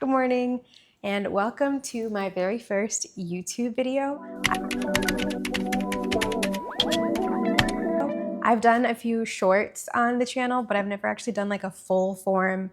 Good morning and welcome to my very first YouTube video. I've done a few shorts on the channel, but I've never actually done like a full form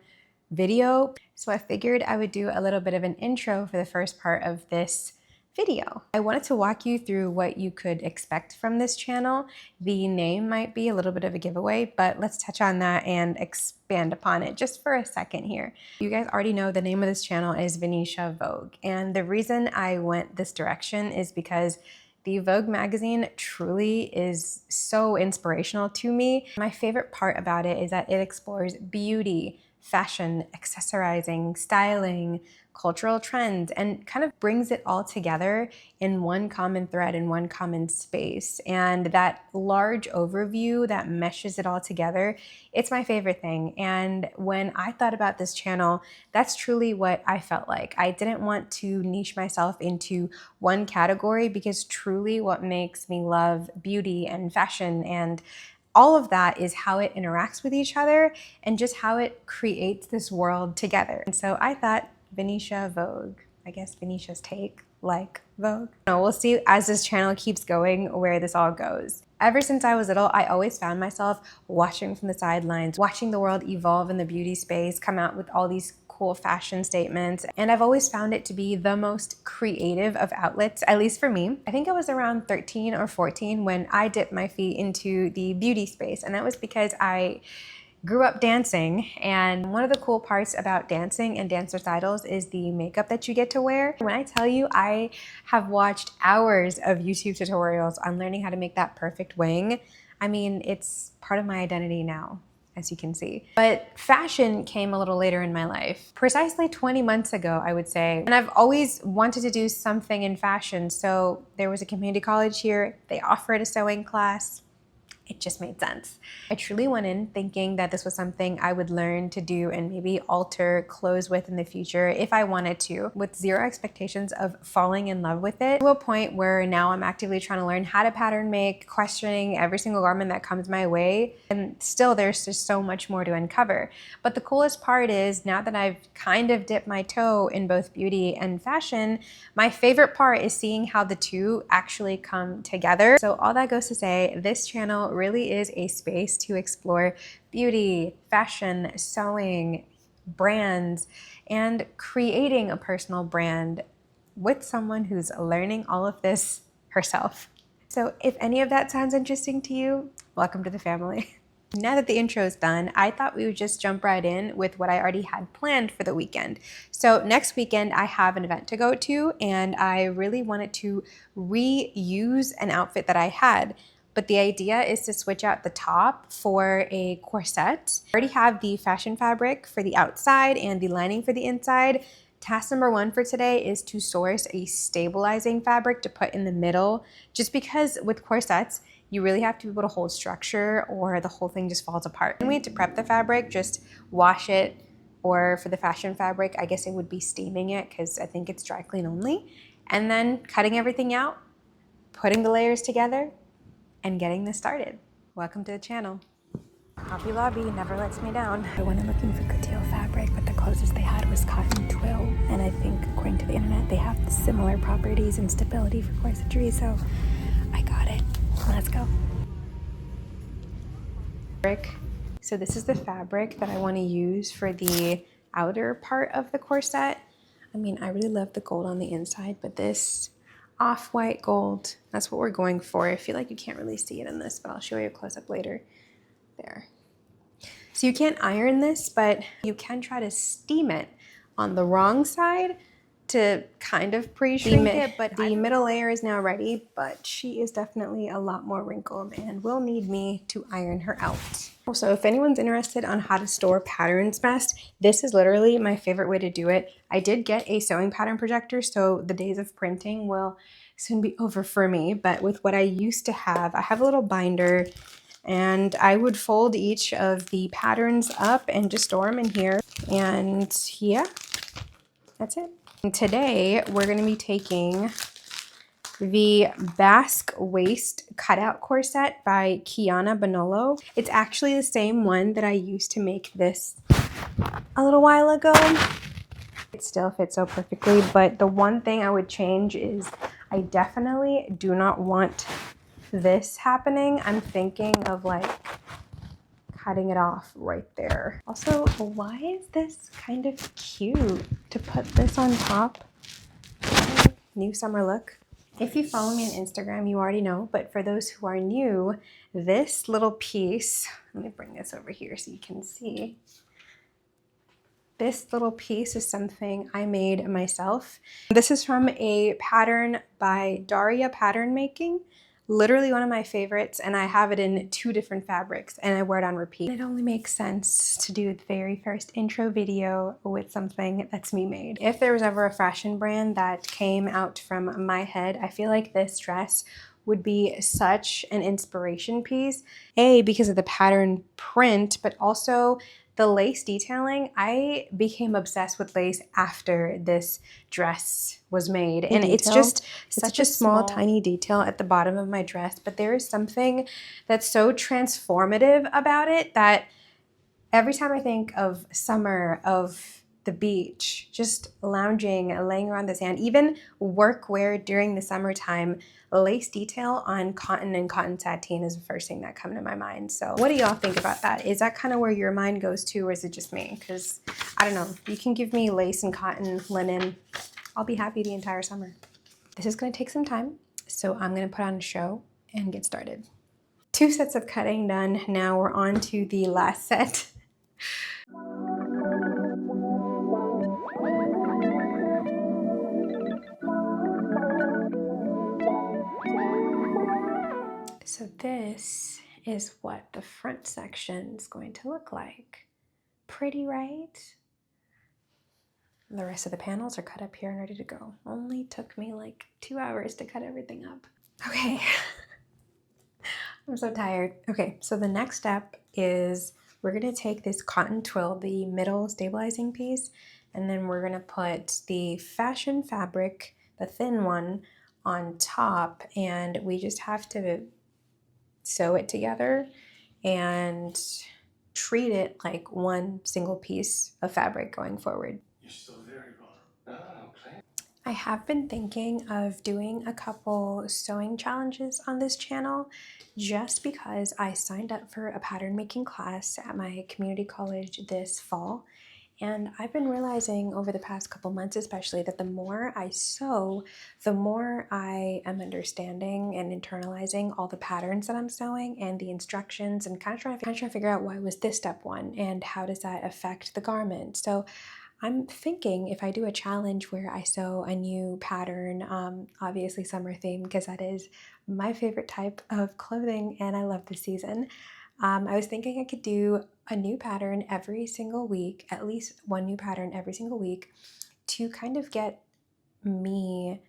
video. So I figured I would do a little bit of an intro for the first part of this video. I wanted to walk you through what you could expect from this channel. The name might be a little bit of a giveaway, but let's touch on that and expand upon it just for a second here. You guys already know the name of this channel is Vinisha Vogue, and the reason I went this direction is because the Vogue magazine truly is so inspirational to me. My favorite part about it is that it explores beauty, fashion, accessorizing, styling, cultural trends, and kind of brings it all together in one common thread, in one common space. And that large overview that meshes it all together, it's my favorite thing. And when I thought about this channel, that's truly what I felt like. I didn't want to niche myself into one category because truly what makes me love beauty and fashion and all of that is how it interacts with each other and just how it creates this world together. And so I thought Vinisha Vogue, I guess Vinisha's take, like Vogue. We'll see as this channel keeps going where this all goes. Ever since I was little, I always found myself watching from the sidelines, watching the world evolve in the beauty space, come out with all these cool fashion statements. And I've always found it to be the most creative of outlets, at least for me. I think I was around 13 or 14 when I dipped my feet into the beauty space. And that was because I grew up dancing, and one of the cool parts about dancing and dance recitals is the makeup that you get to wear. When I tell you I have watched hours of YouTube tutorials on learning how to make that perfect wing, I mean, it's part of my identity now, as you can see. But fashion came a little later in my life, precisely 20 months ago, I would say. And I've always wanted to do something in fashion. So there was a community college here. They offered a sewing class. It just made sense. I truly went in thinking that this was something I would learn to do and maybe alter clothes with in the future if I wanted to, with zero expectations of falling in love with it, to a point where now I'm actively trying to learn how to pattern make, questioning every single garment that comes my way. And still there's just so much more to uncover. But the coolest part is now that I've kind of dipped my toe in both beauty and fashion, my favorite part is seeing how the two actually come together. So all that goes to say, this channel really is a space to explore beauty, fashion, sewing, brands, and creating a personal brand with someone who's learning all of this herself. So if any of that sounds interesting to you, welcome to the family. Now that the intro is done, I thought we would just jump right in with what I already had planned for the weekend. So next weekend, I have an event to go to, and I really wanted to reuse an outfit that I had. But the idea is to switch out the top for a corset. I already have the fashion fabric for the outside and the lining for the inside. Task number one for today is to source a stabilizing fabric to put in the middle, just because with corsets, you really have to be able to hold structure or the whole thing just falls apart. And we need to prep the fabric, just wash it, or for the fashion fabric, I guess it would be steaming it because I think it's dry clean only. And then cutting everything out, putting the layers together, and getting this started. Welcome to the channel. Hobby Lobby never lets me down. I went in looking for couture fabric, but the closest they had was cotton twill. And I think, according to the internet, they have similar properties and stability for corsetry, so I got it. Let's go. So this is the fabric that I want to use for the outer part of the corset. I mean, I really love the gold on the inside, but this off-white gold, that's what we're going for. I feel like you can't really see it in this, but I'll show you a close-up later. There. So you can't iron this, but you can try to steam it on the wrong side to kind of pre-shrink it, but the middle layer is now ready, but she is definitely a lot more wrinkled and will need me to iron her out. Also, if anyone's interested on how to store patterns best, this is literally my favorite way to do it. I did get a sewing pattern projector, so the days of printing will soon be over for me, but with what I used to have, I have a little binder and I would fold each of the patterns up and just store them in here. And yeah, that's it. And today we're going to be taking the basque waist cutout corset by Kiana Bonolo. It's actually the same one that I used to make this a little while ago. still fits so perfectly, but the one thing I would change is I definitely do not want this happening. I'm thinking of like cutting it off right there. Also, why is this kind of cute to put this on top? New summer look. If you follow me on Instagram, you already know, but for those who are new, this little piece, let me bring this over here so you can see. This little piece is something I made myself. This is from a pattern by Daria Pattern Making. Literally one of my favorites, and I have it in 2 different fabrics and I wear it on repeat. It only makes sense to do the very first intro video with something that's me made. If there was ever a fashion brand that came out from my head, I feel like this dress would be such an inspiration piece. A, because of the pattern print, but also the lace detailing. I became obsessed with lace after this dress was made. And it's just such a small, tiny detail at the bottom of my dress, but there is something that's so transformative about it that every time I think of summer, of the beach, just lounging, laying around the sand, even workwear during the summertime, lace detail on cotton and cotton sateen is the first thing that comes to my mind. So what do y'all think about that? Is that kind of where your mind goes to, or is it just me? Because I don't know, you can give me lace and cotton, linen, I'll be happy the entire summer. This is going to take some time, so I'm going to put on a show and get started. 2 sets of cutting done. Now we're on to the last set. So this is what the front section is going to look like. Pretty, right? The rest of the panels are cut up here and ready to go. Only took me like 2 hours to cut everything up. Okay. I'm so tired. Okay, so the next step is we're gonna take this cotton twill, the middle stabilizing piece, and then we're gonna put the fashion fabric, the thin one, on top, and we just have to sew it together and treat it like one single piece of fabric going forward. You're still very wrong. Okay. I have been thinking of doing a couple sewing challenges on this channel just because I signed up for a pattern making class at my community college this fall. And I've been realizing over the past couple months especially that the more I sew, the more I am understanding and internalizing all the patterns that I'm sewing and the instructions, and kind of trying to figure out why was this step one and how does that affect the garment. So I'm thinking if I do a challenge where I sew a new pattern, obviously summer theme, because that is my favorite type of clothing and I love the season. I was thinking I could do a new pattern every single week, at least one new pattern every single week, to kind of get me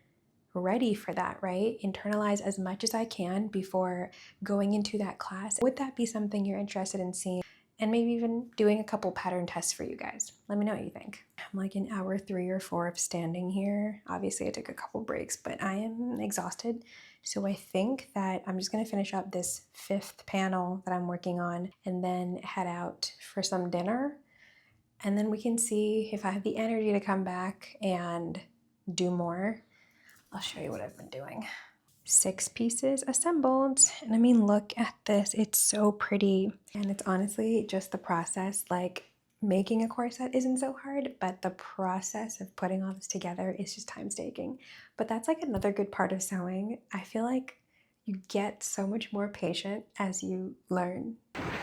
ready for that, right? Internalize as much as I can before going into that class. Would that be something you're interested in seeing? And maybe even doing a couple pattern tests for you guys. Let me know what you think. I'm like in hour 3 or 4 of standing here. Obviously I took a couple breaks, but I am exhausted. So I think that I'm just gonna finish up this 5th panel that I'm working on and then head out for some dinner. And then we can see if I have the energy to come back and do more. I'll show you what I've been doing. 6 pieces assembled, and I mean, look at this, it's so pretty. And it's honestly just the process. Like, making a corset isn't so hard, but the process of putting all this together is just time-taking. But that's like another good part of sewing. I feel like you get so much more patient as you learn.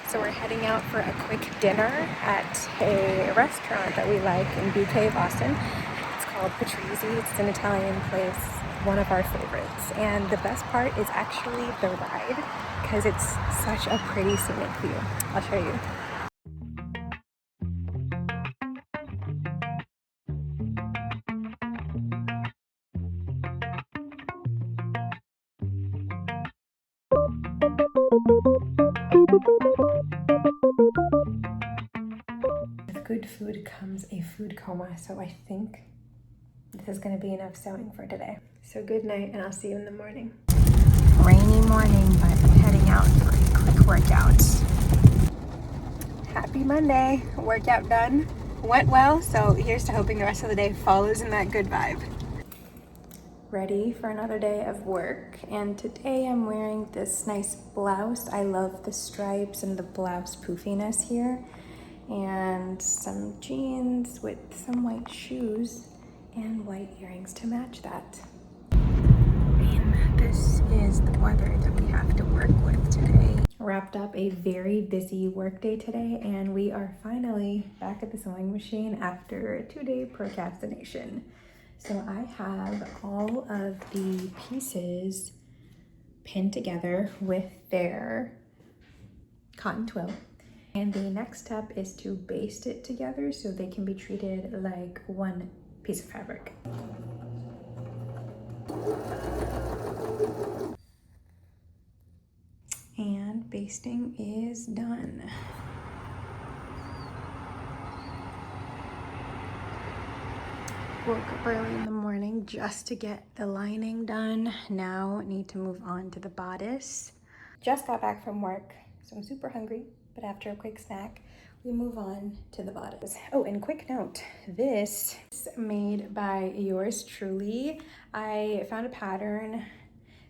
So we're heading out for a quick dinner at a restaurant that we like in BK, Boston. It's called Patrese. It's an Italian place, one of our favorites. And the best part is actually the ride, because it's such a pretty scenic view. I'll show you. With good food comes a food coma, so I think this is going to be enough sewing for today. So good night, and I'll see you in the morning. Rainy morning, but heading out for a quick workout. Happy Monday. Workout done. went well, so here's to hoping the rest of the day follows in that good vibe. Ready for another day of work, and today I'm wearing this nice blouse. I love the stripes and the blouse poofiness here, and some jeans with some white shoes and white earrings to match that. And this is the weather that we have to work with today. Wrapped up a very busy work day today, and we are finally back at the sewing machine after a 2-day procrastination. So I have all of the pieces pinned together with their cotton twill. And the next step is to baste it together so they can be treated like one piece of fabric. And basting is done. Woke up early in the morning just to get the lining done. Now need to move on to the bodice. Just got back from work, so I'm super hungry, but after a quick snack, we move on to the bodice. Oh, and quick note, this is made by yours truly. I found a pattern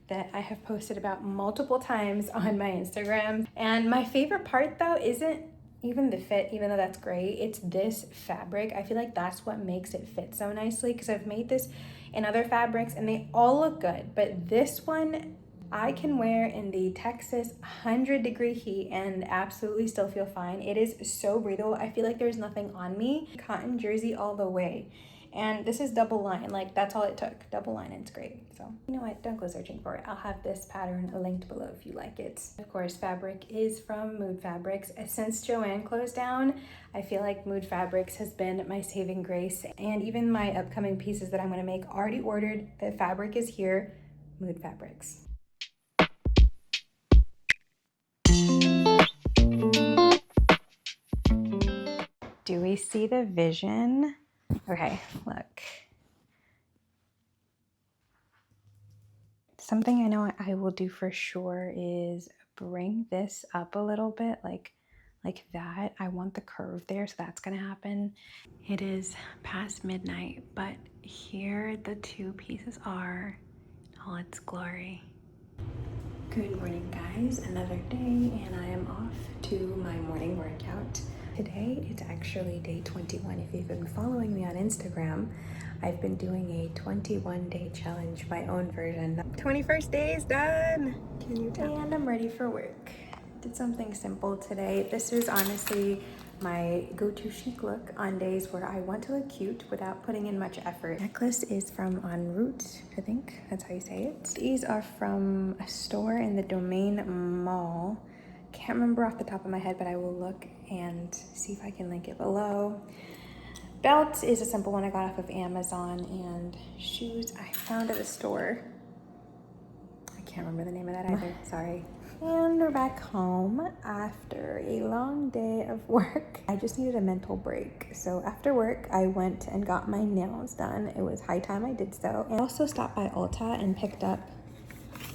that I have posted about multiple times on my Instagram. And my favorite part though isn't even the fit, even though that's great, it's this fabric. I feel like that's what makes it fit so nicely, because I've made this in other fabrics and they all look good, but this one I can wear in the Texas 100-degree heat and absolutely still feel fine. It is so breathable. I feel like there's nothing on me. Cotton jersey all the way. And this is double line, like that's all it took. Double line, it's great. So you know what, don't go searching for it. I'll have this pattern linked below if you like it. Of course, fabric is from Mood Fabrics. Since Joanne closed down, I feel like Mood Fabrics has been my saving grace. And even my upcoming pieces that I'm gonna make already ordered. The fabric is here, Mood Fabrics. Do we see the vision? Okay, look. Something I know I will do for sure is bring this up a little bit, like that. I want the curve there, so that's gonna happen. It is past midnight, but here the two pieces are in all its glory. Good morning, guys. Another day, and I am off to my morning workout. Today, it's actually day 21. If you've been following me on Instagram, I've been doing a 21-day challenge, my own version. 21st day is done. Can you tell? And I'm ready for work. Did something simple today. This is honestly my go-to chic look on days where I want to look cute without putting in much effort. Necklace is from En Route, I think that's how you say it. These are from a store in the Domain Mall. Can't remember off the top of my head, but I will look and see if I can link it below. Belt is a simple one I got off of Amazon, and shoes I found at a store. I can't remember the name of that either, sorry. And we're back home after a long day of work. I just needed a mental break. So after work, I went and got my nails done. It was high time I did so. And I also stopped by Ulta and picked up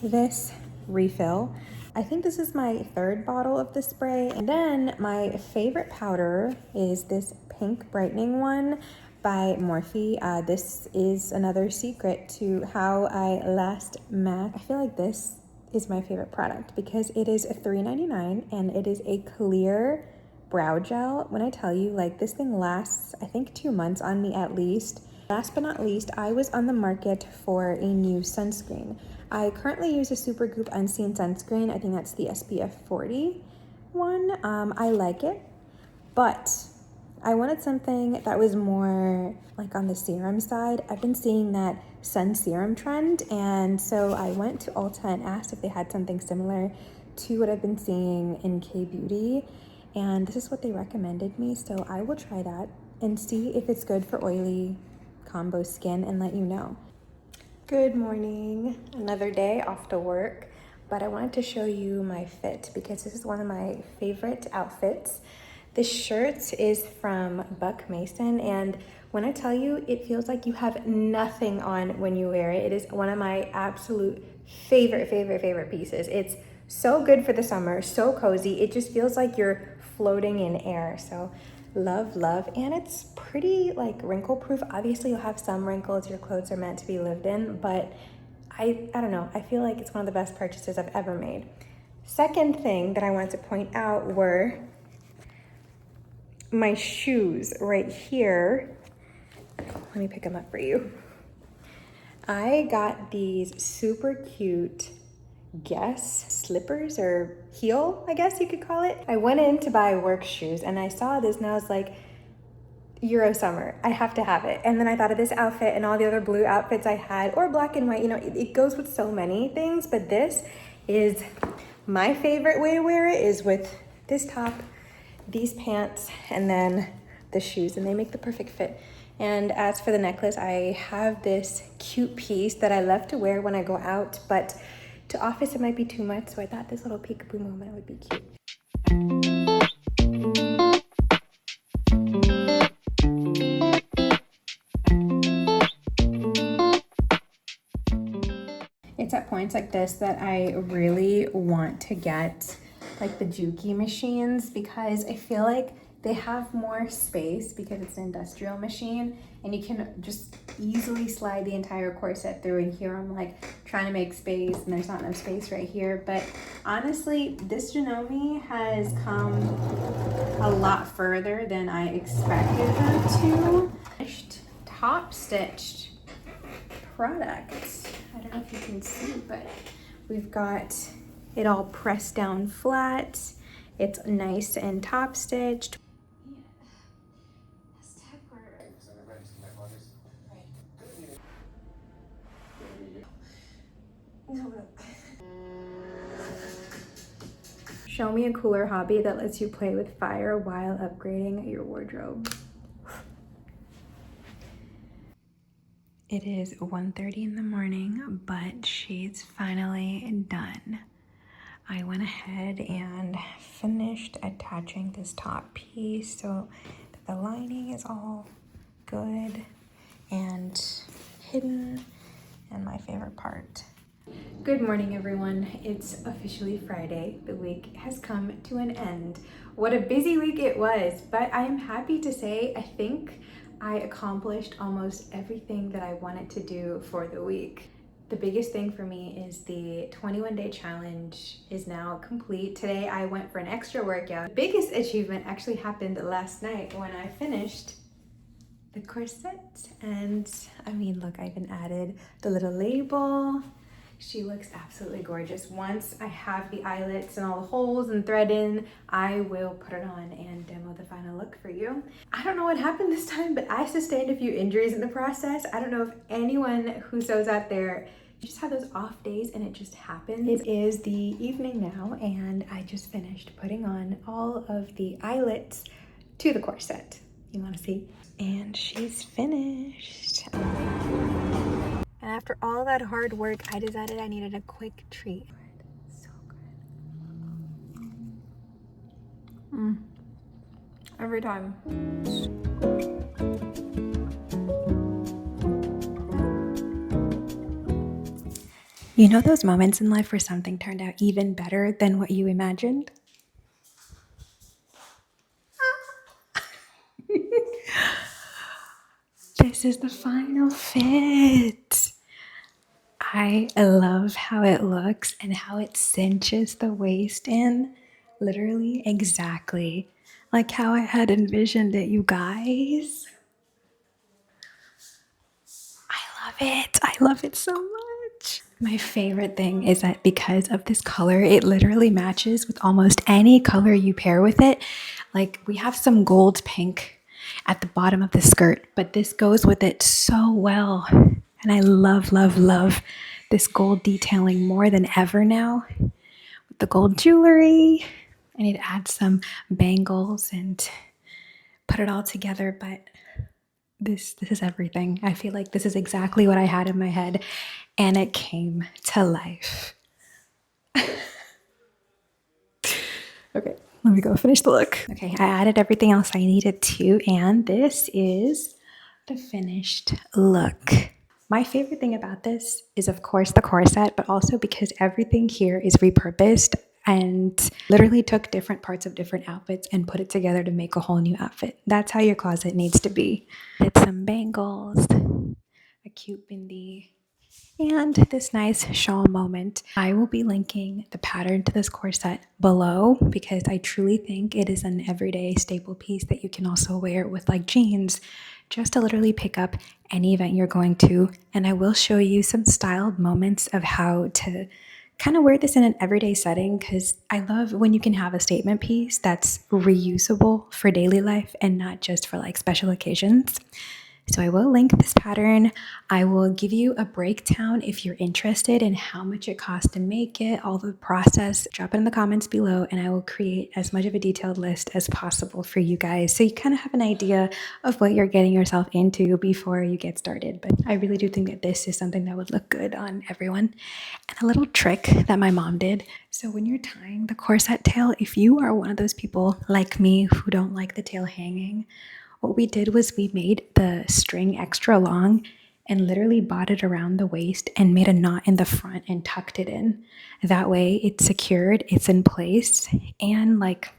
this refill. I think this is my third bottle of the spray. And then my favorite powder is this pink brightening one by Morphe. This is another secret to how I last MAC. I feel like this is my favorite product because it is $3.99 and it is a clear brow gel. When I tell you, like, this thing lasts, I think 2 months on me at least. Last but not least, I was on the market for a new sunscreen. I currently use a Supergoop Unseen sunscreen. I think that's the SPF 40 one. I like it, but I wanted something that was more like on the serum side. I've been seeing that sun serum trend, and so I went to Ulta and asked if they had something similar to what I've been seeing in K-Beauty, and this is what they recommended me, so I will try that and see if it's good for oily combo skin and let you know. Good morning, another day off to work, but I wanted to show you my fit because this is one of my favorite outfits. This shirt is from Buck Mason, and when I tell you, it feels like you have nothing on when you wear it. It is one of my absolute favorite pieces. It's so good for the summer, so cozy. It just feels like you're floating in air. So Love, love. And it's pretty like wrinkle proof. Obviously you'll have some wrinkles, your clothes are meant to be lived in, but I don't know, I feel like it's one of the best purchases I've ever made. Second thing that I wanted to point out were my shoes right here. Let me pick them up for you. I got these super cute Guess slippers, or heel, I guess you could call it. I went in to buy work shoes and I saw this and I was like, Euro summer, I have to have it. And then I thought of this outfit and all the other blue outfits I had, or black and white, you know, it goes with so many things, but this is my favorite way to wear it, is with this top, these pants, and then the shoes, and they make the perfect fit. And as for the necklace, I have this cute piece that I love to wear when I go out, but to office it might be too much, so I thought this little peekaboo moment would be cute. It's at points like this that I really want to get like the Juki machines, because I feel like they have more space because it's an industrial machine and you can just easily slide the entire corset through. And here I'm like trying to make space and there's not enough space right here. But honestly, this Janome has come a lot further than I expected her to. Top stitched products. I don't know if you can see, but we've got it all pressed down flat. It's nice and top stitched. Show me a cooler hobby that lets you play with fire while upgrading your wardrobe. It is 1:30 in the morning, but she's finally done. I went ahead and finished attaching this top piece so that the lining is all good and hidden, and my favorite part. Good morning, everyone. It's officially Friday. The week has come to an end. What a busy week it was, but I am happy to say I think I accomplished almost everything that I wanted to do for the week. The biggest thing for me is the 21-day challenge is now complete. Today I went for an extra workout. The biggest achievement actually happened last night when I finished the corset. And I mean, look, I even added the little label. She looks absolutely gorgeous. Once I have the eyelets and all the holes and thread in, I will put it on and demo the final look for you. I don't know what happened this time, but I sustained a few injuries in the process. I don't know if anyone who sews out there just have those off days and it just happens. It is the evening now and I just finished putting on all of the eyelets to the corset. You wanna see? And she's finished. And after all that hard work, I decided I needed a quick treat. So good. Every time. You know those moments in life where something turned out even better than what you imagined? This is the final fit. I love how it looks and how it cinches the waist in, literally exactly like how I had envisioned it, you guys. I love it. I love it so much. My favorite thing is that because of this color, it literally matches with almost any color you pair with it. Like we have some gold pink at the bottom of the skirt, but this goes with it so well. And I love, love, love this gold detailing more than ever now with the gold jewelry. I need to add some bangles and put it all together, but this is everything. I feel like this is exactly what I had in my head and it came to life. Okay, let me go finish the look. Okay, I added everything else I needed to, and this is the finished look. My favorite thing about this is, of course, the corset, but also because everything here is repurposed. and literally took different parts of different outfits and put it together to make a whole new outfit. That's how your closet needs to be. Did some bangles, a cute bindi, and this nice shawl moment. I will be linking the pattern to this corset below because I truly think it is an everyday staple piece that you can also wear with like jeans, just to literally pick up any event you're going to. And I will show you some styled moments of how to kind of wear this in an everyday setting, because I love when you can have a statement piece that's reusable for daily life and not just for like special occasions. So I will link this pattern. I will give you a breakdown if you're interested in how much it costs to make it, all the process. Drop it in the comments below and I will create as much of a detailed list as possible for you guys, so you kind of have an idea of what you're getting yourself into before you get started. But I really do think that this is something that would look good on everyone. And a little trick that my mom did. So when you're tying the corset tail, if you are one of those people like me who don't like the tail hanging, what we did was we made the string extra long and literally bought it around the waist and made a knot in the front and tucked it in. That way it's secured, it's in place, and like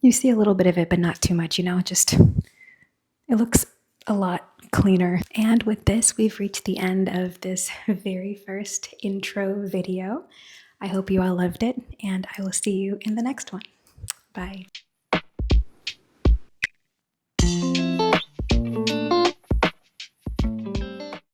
you see a little bit of it, but not too much, just it looks a lot cleaner. And with this, we've reached the end of this very first intro video. I hope you all loved it, and I will see you in the next one. Bye.